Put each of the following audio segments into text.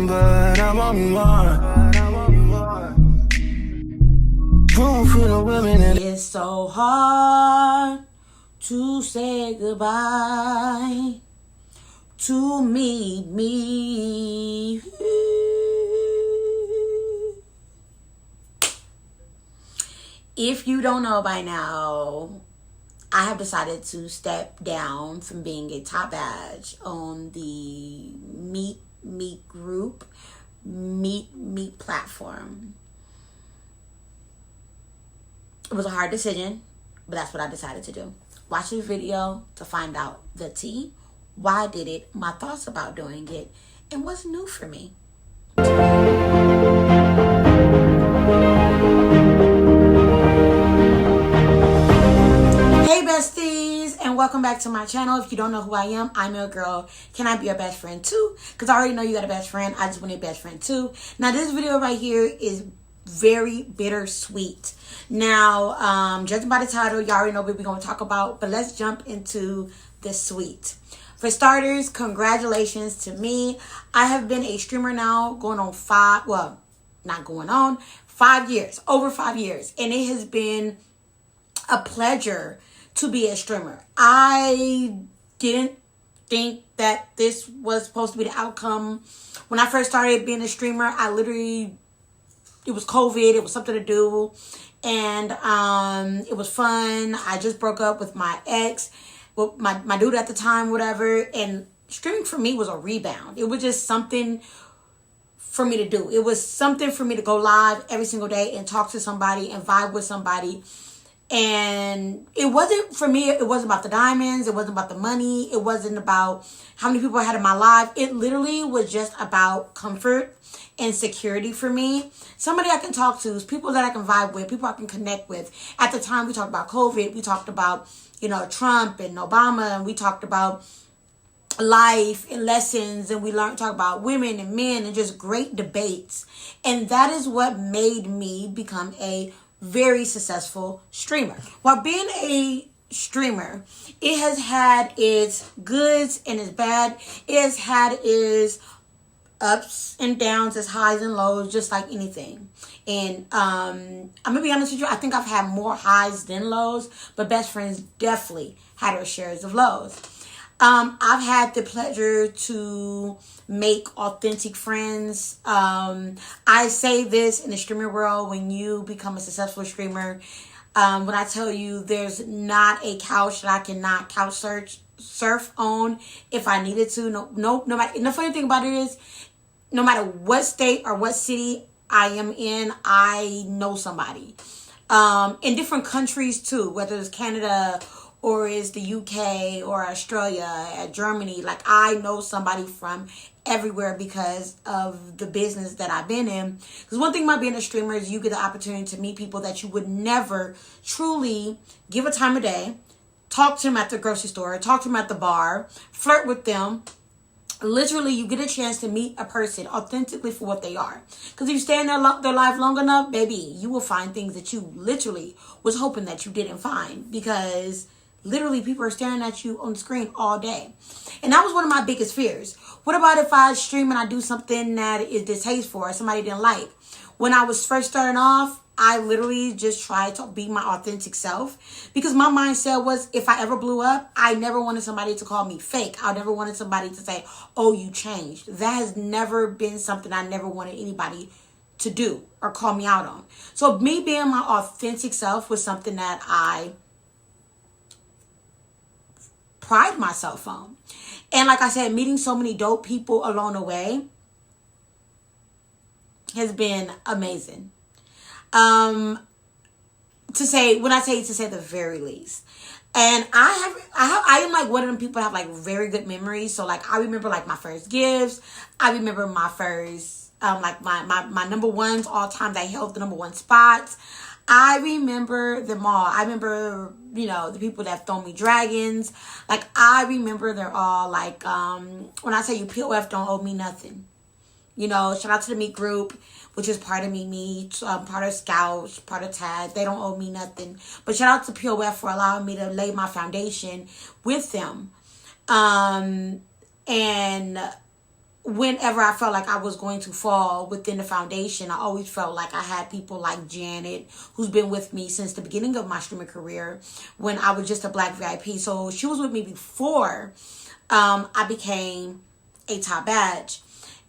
but I'm on one. Room full of women and it's so hard to say goodbye to me. If you don't know by now, I have decided to step down from being a top badge on the Meetme group, Meetme platform. It was a hard decision, but that's what I decided to do. Watch this video to find out the tea, why I did it, my thoughts about doing it, and what's new for me. Hey besties, and welcome back to my channel. If you don't know who I am, I'm your girl. Can I be your best friend too? Because I already know you got a best friend. I just want a best friend too. Now this video right here is very bittersweet. Now, judging by the title, you already know what we're going to talk about, but let's jump into the sweet. For starters, congratulations to me. I have been a streamer now going on 5 years, over 5 years, and it has been a pleasure to be a streamer. I didn't think that this was supposed to be the outcome. When I first started being a streamer, it was COVID, it was something to do, and it was fun. I just broke up with my ex, with my dude at the time, whatever, and streaming for me was a rebound. It was just something for me to do. It was something for me to go live every single day and talk to somebody and vibe with somebody. And it wasn't, for me, it wasn't about the diamonds, it wasn't about the money, it wasn't about how many people I had in my life. It literally was just about comfort and security for me. Somebody I can talk to, people that I can vibe with, people I can connect with. At the time, we talked about COVID, we talked about, Trump and Obama, and we talked about life and lessons, and we talk about women and men and just great debates. And that is what made me become a very successful streamer. While being a streamer, it has had its goods and its bad. It has had its ups and downs, its highs and lows, just like anything. And I'm gonna be honest with you, I think I've had more highs than lows, but best friends definitely had her shares of lows. I've had the pleasure to make authentic friends. I say this in the streaming world, when you become a successful streamer, when I tell you there's not a couch that I cannot couch surf on if I needed to. No matter, and the funny thing about it is, no matter what state or what city I am in, I know somebody. In different countries too, whether it's Canada or is the UK or Australia, Germany. Like, I know somebody from everywhere because of the business that I've been in. Because one thing about being a streamer is you get the opportunity to meet people that you would never truly give a time of day, talk to them at the grocery store, talk to them at the bar, flirt with them. Literally, you get a chance to meet a person authentically for what they are. Because if you stay in their life long enough, baby, you will find things that you literally was hoping that you didn't find. Because literally, people are staring at you on the screen all day. And that was one of my biggest fears. What about if I stream and I do something that is distasteful or somebody didn't like? When I was first starting off, I literally just tried to be my authentic self. Because my mindset was, if I ever blew up, I never wanted somebody to call me fake. I never wanted somebody to say, oh, you changed. That has never been something I never wanted anybody to do or call me out on. So me being my authentic self was something that I pride myself on. And like I said, meeting so many dope people along the way has been amazing. To say the very least. And I am like one of them people that have like very good memories. So like, I remember like my first gifts. I remember my first, like my number ones all time that held the number one spots. I remember them all. I remember, the people that throw me dragons. Like, I remember they're all like, when I tell you POF don't owe me nothing. Shout out to the Meet group, which is part of Meetme, part of Scouts, part of Tag. They don't owe me nothing. But shout out to POF for allowing me to lay my foundation with them. And whenever I felt like I was going to fall within the foundation, I always felt like I had people like Janet, who's been with me since the beginning of my streaming career when I was just a Black VIP. So she was with me before I became a top badge.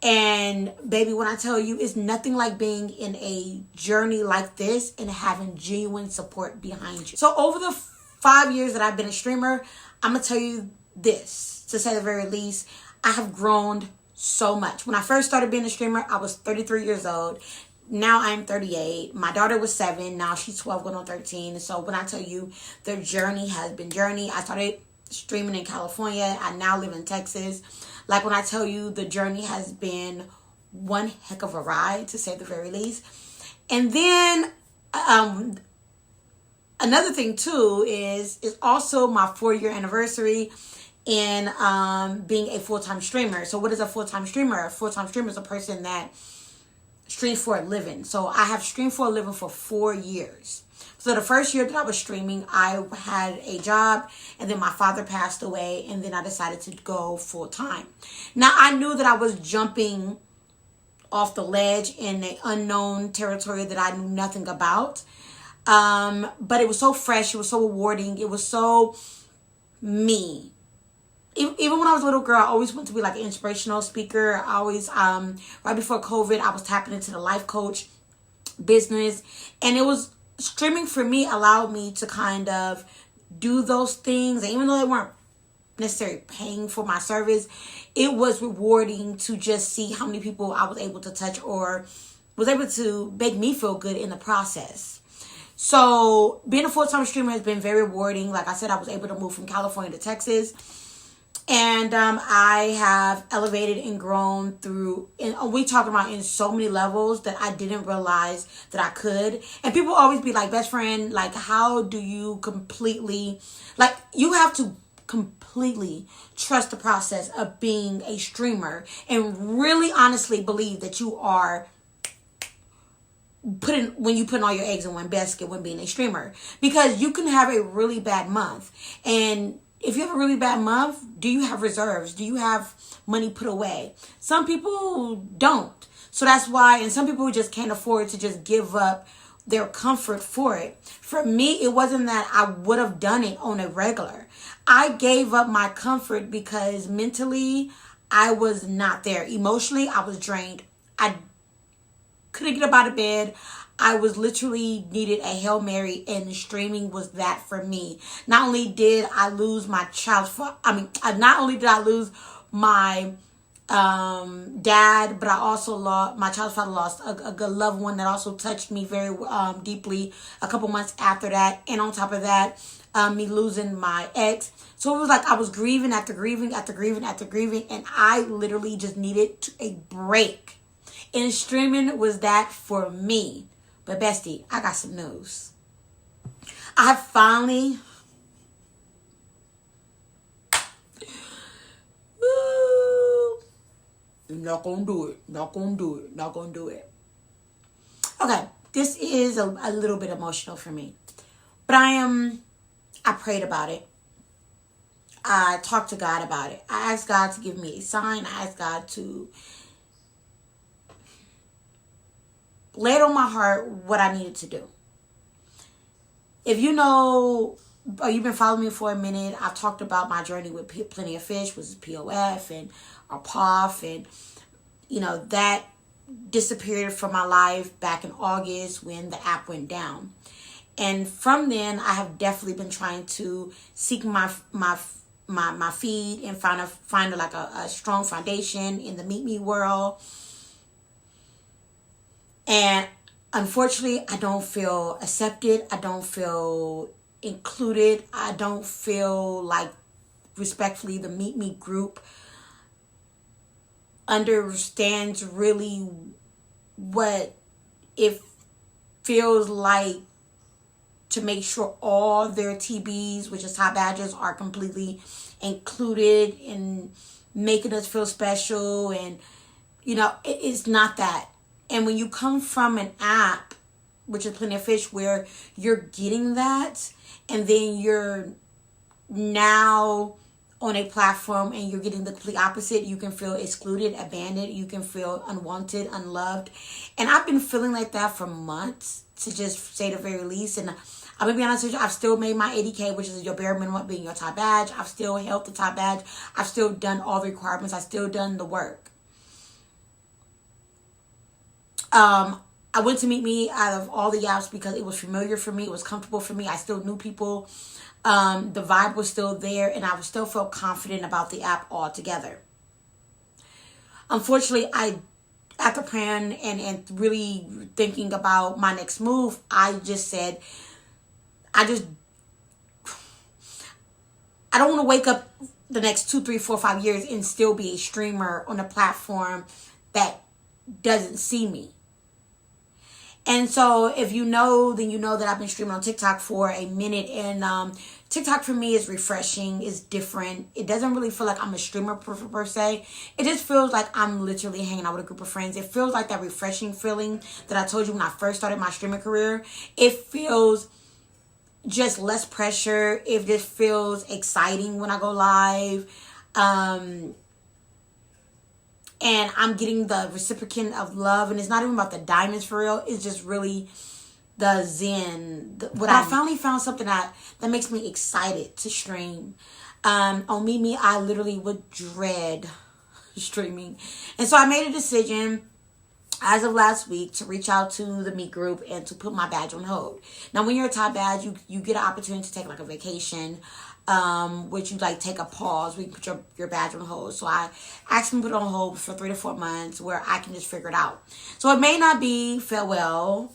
And baby, when I tell you, it's nothing like being in a journey like this and having genuine support behind you. So over the 5 years that I've been a streamer, I'm going to tell you this, to say the very least, I have grown so much. When I first started being a streamer, I was 33 years old. Now I'm 38. My daughter was 7. Now she's 12 going on 13. So when I tell you the journey has been journey, I started streaming in California. I now live in Texas. Like when I tell you the journey has been one heck of a ride, to say the very least. And then another thing too is also my 4-year anniversary in being a full-time streamer. So what is a full-time streamer? A full-time streamer is a person that streams for a living. So I have streamed for a living for 4 years. So the first year that I was streaming, I had a job, and then my father passed away, and then I decided to go full-time. Now, I knew that I was jumping off the ledge in an unknown territory that I knew nothing about. But it was so fresh, it was so rewarding, it was so me. Even when I was a little girl, I always wanted to be like an inspirational speaker. I always, right before COVID, I was tapping into the life coach business. And it was, streaming for me allowed me to kind of do those things. And even though they weren't necessarily paying for my service, it was rewarding to just see how many people I was able to touch or was able to make me feel good in the process. So being a full-time streamer has been very rewarding. Like I said, I was able to move from California to Texas. And I have elevated and grown through, and we talk about in so many levels that I didn't realize that I could. And people always be like, best friend, like, how do you completely, like, you have to completely trust the process of being a streamer and really honestly believe that you are when you put all your eggs in one basket when being a streamer. Because you can have a really bad month, and if you have a really bad month, do you have reserves? Do you have money put away? Some people don't. So that's why, and some people just can't afford to just give up their comfort for it. For me, it wasn't that I would have done it on a regular. I gave up my comfort because mentally, I was not there. Emotionally, I was drained. I couldn't get up out of bed. I was literally needed a Hail Mary, and streaming was that for me. Not only did I lose my not only did I lose my dad, but I also lost, my child's father lost a good loved one that also touched me very deeply a couple months after that. And on top of that, me losing my ex. So it was like I was grieving after grieving after grieving after grieving, and I literally just needed a break. And streaming was that for me. But bestie, I got some news. I finally, not gonna do it. Okay, this is a little bit emotional for me. But I prayed about it. I talked to God about it. I asked God to give me a sign. I asked God to laid on my heart what I needed to do. If you know, or you've been following me for a minute, I've talked about my journey with Plenty of Fish, which is POF and our POF, and you know, that disappeared from my life back in August when the app went down. And from then, I have definitely been trying to seek my feed and find a strong foundation in the Meetme world. And unfortunately, I don't feel accepted. I don't feel included. I don't feel like, respectfully, the Meetme group understands really what it feels like to make sure all their TBs, which is top badges, are completely included in making us feel special. And, you know, it's not that. And when you come from an app, which is Plenty of Fish, where you're getting that, and then you're now on a platform and you're getting the complete opposite. You can feel excluded, abandoned. You can feel unwanted, unloved. And I've been feeling like that for months, to just say the very least. And I'm going to be honest with you, I've still made my 80K, which is your bare minimum being your top badge. I've still held the top badge. I've still done all the requirements. I've still done the work. I went to Meetme out of all the apps because it was familiar for me. It was comfortable for me. I still knew people. The vibe was still there, and I still felt confident about the app altogether. Unfortunately, after praying and really thinking about my next move, I just said, I don't want to wake up the next 2, 3, 4, 5 years and still be a streamer on a platform that doesn't see me. And so if you know, then you know that I've been streaming on TikTok for a minute. And TikTok for me is refreshing, is different. It doesn't really feel like I'm a streamer per se. It just feels like I'm literally hanging out with a group of friends. It feels like that refreshing feeling that I told you when I first started my streaming career. It feels just less pressure. It just feels exciting when I go live. And I'm getting the reciprocant of love. And it's not even about the diamonds for real. It's just really the zen. I finally found something that makes me excited to stream. On Meetme, I literally would dread streaming. And so I made a decision as of last week to reach out to the Meet group and to put my badge on hold. Now, when you're a top badge, you get an opportunity to take like a vacation, which you like take a pause. We put your badge on hold. So I asked them to put it on hold for 3 to 4 months where I can just figure it out. So it may not be farewell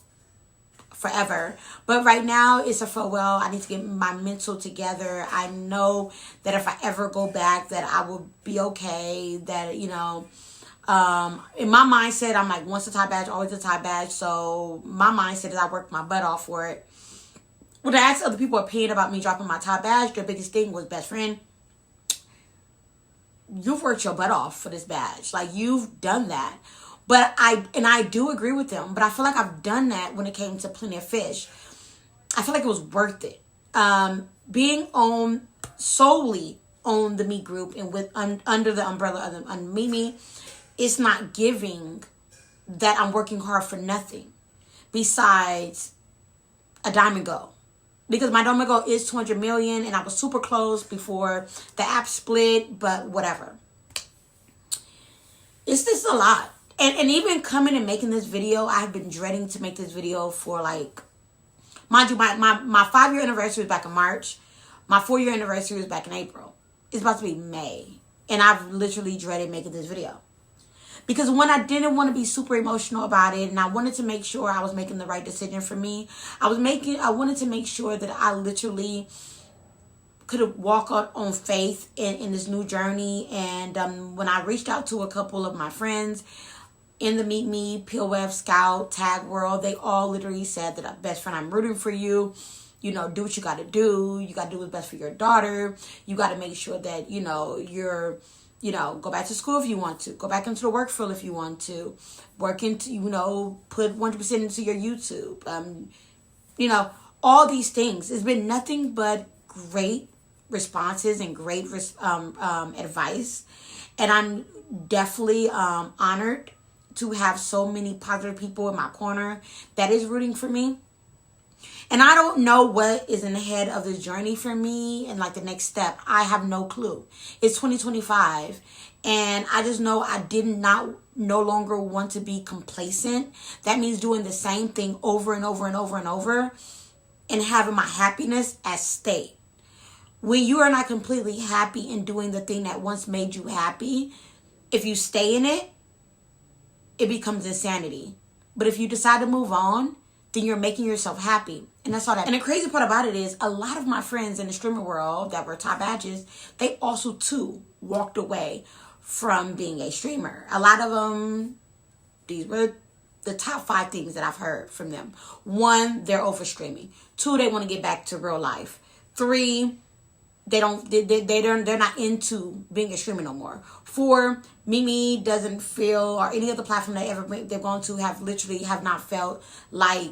forever, but right now it's a farewell. I need to get my mental together. I know that if I ever go back, that I will be okay. That, you know, in my mindset, I'm like, once a top badge, always a top badge. So my mindset is I work my butt off for it. When I asked other people opinion about me dropping my top badge, their biggest thing was, best friend, you've worked your butt off for this badge. Like, you've done that. But I do agree with them. But I feel like I've done that when it came to Plenty of Fish. I feel like it was worth it. Being on solely on the Meet group and with under the umbrella of Meetme, it's not giving that I'm working hard for nothing besides a diamond goal. Because my diamond goal is 200 million and I was super close before the app split, but whatever. It's just a lot. And even coming and making this video, I have been dreading to make this video for, like, mind you, my 5-year anniversary was back in March. My 4-year anniversary was back in April. It's about to be May. And I've literally dreaded making this video. Because when I didn't want to be super emotional about it, and I wanted to make sure I was making the right decision for me. I wanted to make sure that I literally could walk out on faith in this new journey. And when I reached out to a couple of my friends in the Meetme, POF, Scout, Tag World, they all literally said that, best friend, I'm rooting for you. You know, do what you got to do. You got to do what's best for your daughter. You got to make sure that, you know, go back to school if you want to. Go back into the work field if you want to. Work into, put 100% into your YouTube. All these things. It's been nothing but great responses and great advice. And I'm definitely honored to have so many positive people in my corner that is rooting for me. And I don't know what is in the head of this journey for me and like the next step. I have no clue. It's 2025. And I just know I no longer want to be complacent. That means doing the same thing over and over and over and over and having my happiness at stake. When you are not completely happy in doing the thing that once made you happy, if you stay in it, it becomes insanity. But if you decide to move on, then you're making yourself happy. And that's all that. And the crazy part about it is a lot of my friends in the streamer world that were top badges, they also too walked away from being a streamer. A lot of them, these were the top 5 things that I've heard from them. 1, they're over streaming. 2, they want to get back to real life. 3, they're not into being a streamer no more. 4, Meetme doesn't feel, or any other platform they're going to have not felt like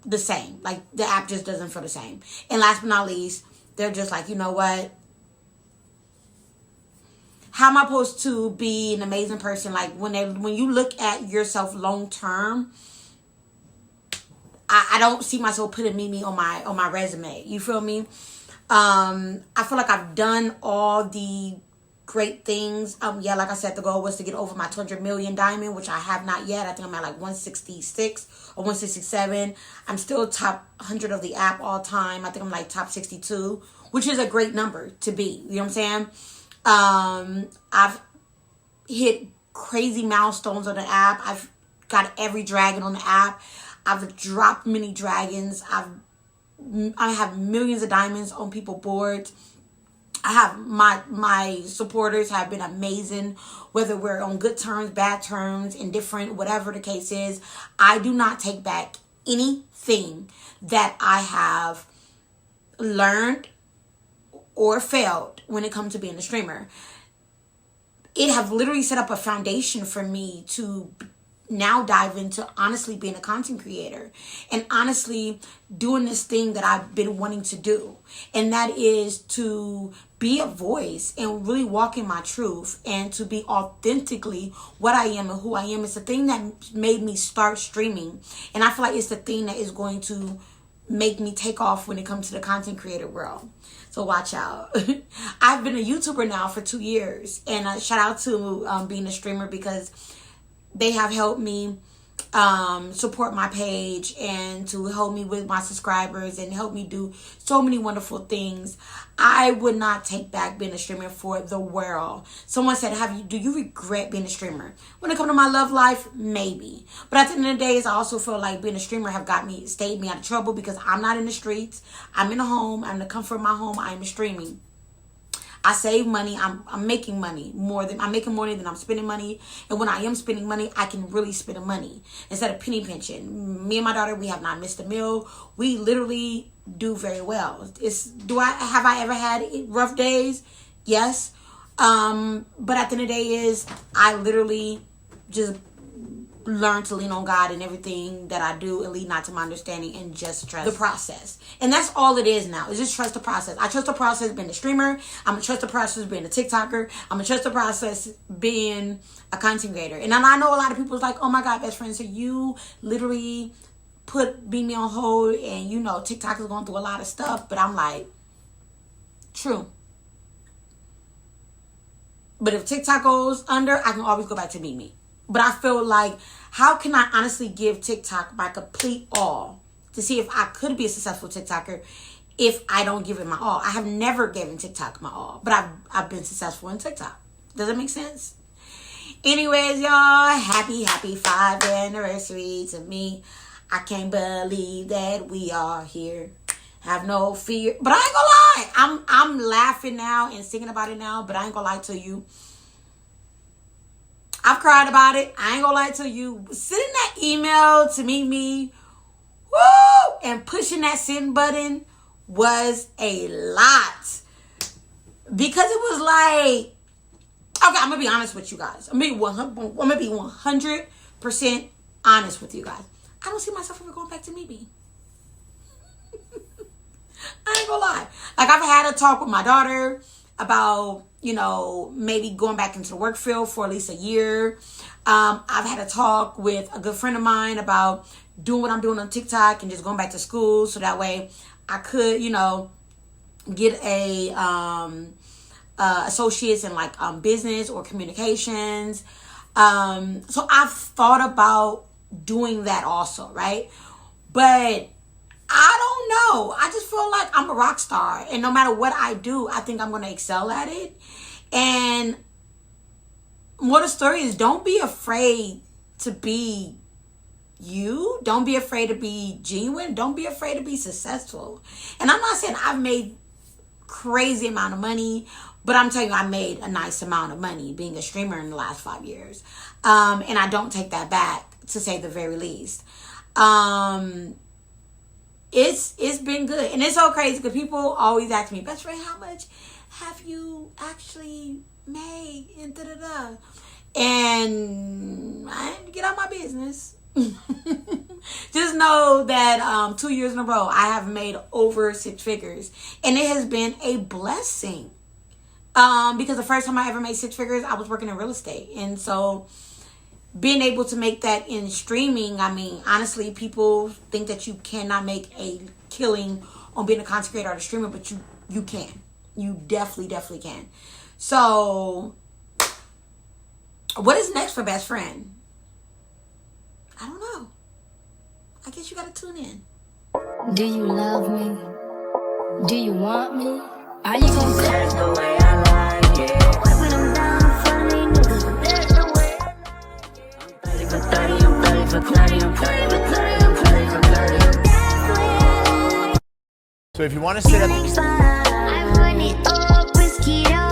the same. Like the app just doesn't feel the same. And last but not least, they're just like, you know what? how am I supposed to be an amazing person? Like when you look at yourself long term, I don't see myself putting Meetme on my resume. You feel me? I feel like I've done all the great things. Yeah, like I said, the goal was to get over my 200 million diamond, which I have not yet. I think I'm at like 166 or 167. I'm still top 100 of the app all time. I think I'm like top 62, which is a great number to be. You know what I'm saying? I've hit crazy milestones on the app. I've got every dragon on the app. I've dropped many dragons. I have millions of diamonds on people boards. I have my supporters have been amazing, whether we're on good terms, bad terms, indifferent, whatever the case is. I do not take back anything that I have learned or failed when it comes to being a streamer. It have literally set up a foundation for me to now dive into honestly being a content creator and honestly doing this thing that I've been wanting to do. And that is to be a voice and really walk in my truth and to be authentically what I am and who I am. It's the thing that made me start streaming. And I feel like it's the thing that is going to make me take off when it comes to the content creator world. So watch out. I've been a YouTuber now for 2 years. And shout out to being a streamer, because they have helped me support my page and to help me with my subscribers and help me do so many wonderful things. I would not take back being a streamer for the world. Someone said, do you regret being a streamer? When it comes to my love life, maybe. But at the end of the day, I also feel like being a streamer have stayed me out of trouble, because I'm not in the streets. I'm in a home. I'm in the comfort of my home. I'm streaming. I save money. I'm making money I'm making more than I'm spending money. And when I am spending money, I can really spend the money instead of penny pinching. Me and my daughter, we have not missed a meal. We literally do very well. Have I ever had rough days? Yes. But at the end of the day I literally just learn to lean on God in everything that I do and lead not to my understanding and just trust the process. And that's all it is now. Is just trust the process. I trust the process being a streamer. I'm going to trust the process being a TikToker. I'm going to trust the process being a content creator. And I know a lot of people's like, oh my God, best friend, so you literally put Meetme on hold and TikTok is going through a lot of stuff. But I'm like, true. But if TikTok goes under, I can always go back to Meetme. But I feel like, how can I honestly give TikTok my complete all to see if I could be a successful TikToker if I don't give it my all? I have never given TikTok my all, but I've been successful in TikTok. Does that make sense? Anyways, y'all, happy 5th anniversary to me. I can't believe that we are here. Have no fear. But I ain't gonna lie. I'm laughing now and singing about it now, but I ain't gonna lie to you. I've cried about it. I ain't gonna lie to you. Sending that email to Meetme, woo, and pushing that send button was a lot. Because it was like, okay, I'm gonna be honest with you guys. I'm gonna be 100% honest with you guys. I don't see myself ever going back to Meetme. I ain't gonna lie. Like, I've had a talk with my daughter about, maybe going back into the work field for at least a year. I've had a talk with a good friend of mine about doing what I'm doing on TikTok and just going back to school, so that way I could, get a associates in like business or communications. So I've thought about doing that also, right? But I don't know. I just feel like I'm a rock star. And no matter what I do, I think I'm going to excel at it. And what the story is, don't be afraid to be you. Don't be afraid to be genuine. Don't be afraid to be successful. And I'm not saying I've made crazy amount of money, but I'm telling you, I made a nice amount of money being a streamer in the last 5 years. And I don't take that back, to say the very least. It's been good. And it's so crazy because people always ask me, best friend, how much have you actually made? And da-da-da. And I didn't get out my business. Just know that 2 years in a row, I have made over 6 figures. And it has been a blessing. Because the first time I ever made six figures, I was working in real estate. And so being able to make that in streaming, I mean, honestly, people think that you cannot make a killing on being a content creator or a streamer, but you can. You definitely can. So what is next for Best Friend? I don't know. I guess you gotta tune in. Do you love me? Do you want me? Are you gonna that's the way I like it? Wiping them down for me, niggas. That's the way I like it. I'm 30 for 30, I'm 30 for 30, I'm 30 for 30, I'm 30 for 30. That's the way I like it. So if you want to sit at I run it up, whiskey up.